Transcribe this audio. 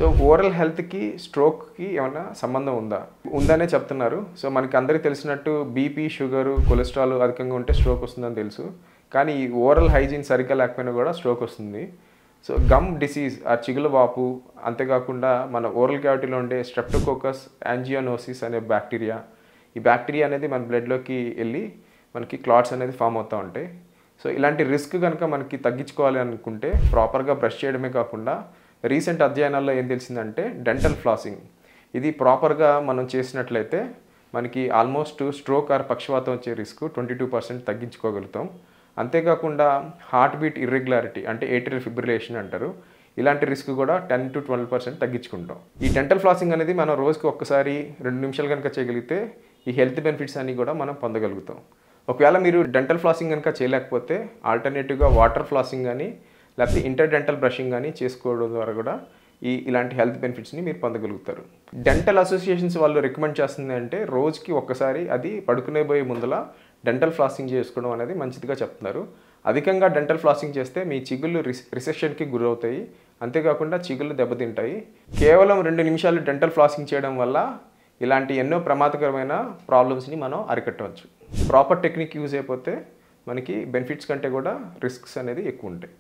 So oral హెల్త్‌కి, స్ట్రోక్‌కి ఏమన్నా సంబంధం ఉందా? ఉందనే చెప్తున్నారు. సో మనకి అందరికీ తెలిసినట్టు బీపీ, షుగరు, కొలెస్ట్రాల్ అధికంగా ఉంటే స్ట్రోక్ వస్తుందని తెలుసు. కానీ ఈ ఓరల్ హైజీన్ సరిగ్గా లేకపోయినా కూడా స్ట్రోక్ వస్తుంది. సో గమ్ డిసీజ్ చిగుళ్ళ వాపు, అంతేకాకుండా మన ఓరల్ క్యావిటీలో ఉండే స్ట్రెప్టోకోకస్ యాంజియోనోసిస్ అనే బ్యాక్టీరియా, ఈ బ్యాక్టీరియా అనేది మన బ్లడ్‌లోకి ఎళ్లి మనకి క్లాట్స్ అనేది ఫార్మ్ అవుతా ఉంటాయి. సో ఇలాంటి రిస్క్ గనుక మనకి తగ్గించుకోవాలి అనుకుంటే ప్రాపర్‌గా బ్రష్ చేయడమే కాకుండా రీసెంట్ అధ్యయనాల్లో ఏం తెలిసిందంటే డెంటల్ ఫ్లాసింగ్ ఇది ప్రాపర్‌గా మనం చేసినట్లయితే మనకి ఆల్మోస్ట్ స్ట్రోక్ ఆర్ పక్షవాతం వచ్చే రిస్క్ 22% తగ్గించుకోగలుగుతాం. అంతేకాకుండా హార్ట్ బీట్ ఇర్రెగ్యులారిటీ అంటే ఏట్రియల్ ఫిబ్రిలేషన్ అంటారు. ఇలాంటి రిస్క్ కూడా 10-12% తగ్గించుకుంటాం. ఈ డెంటల్ ఫ్లాసింగ్ అనేది మనం రోజుకి ఒక్కసారి 2 నిమిషాలు కనుక చేయగలిగితే ఈ హెల్త్ బెనిఫిట్స్ అన్నీ కూడా మనం పొందగలుగుతాం. ఒకవేళ మీరు డెంటల్ ఫ్లాసింగ్ కనుక చేయలేకపోతే ఆల్టర్నేటివ్‌గా వాటర్ ఫ్లాసింగ్ గానీ, లేకపోతే ఇంటర్ డెంటల్ బ్రషింగ్ గానీ చేసుకోవడం ద్వారా కూడా ఇలాంటి హెల్త్ బెనిఫిట్స్‌ని మీరు పొందగలుగుతారు. డెంటల్ అసోసియేషన్స్ వాళ్ళు రికమెండ్ చేస్తుంది అంటే రోజుకి ఒక్కసారి అది పడుకునే పోయే ముందల డెంటల్ ఫ్లాసింగ్ చేసుకోవడం అనేది మంచిదిగా చెప్తున్నారు. అధికంగా డెంటల్ ఫ్లాసింగ్ చేస్తే మీ చిగుళ్ళు రిసెషన్‌కి గురవుతాయి. అంతేకాకుండా చిగుళ్ళు దెబ్బతింటాయి. కేవలం 2 నిమిషాలు డెంటల్ ఫ్లాసింగ్ చేయడం వల్ల ఇలాంటి ఎన్నో ప్రమాదకరమైన ప్రాబ్లమ్స్‌ని మనం అరికట్టవచ్చు. ప్రాపర్ టెక్నిక్ యూజ్ అయిపోతే మనకి బెనిఫిట్స్ కంటే కూడా రిస్క్స్ అనేది ఎక్కువ ఉంటాయి.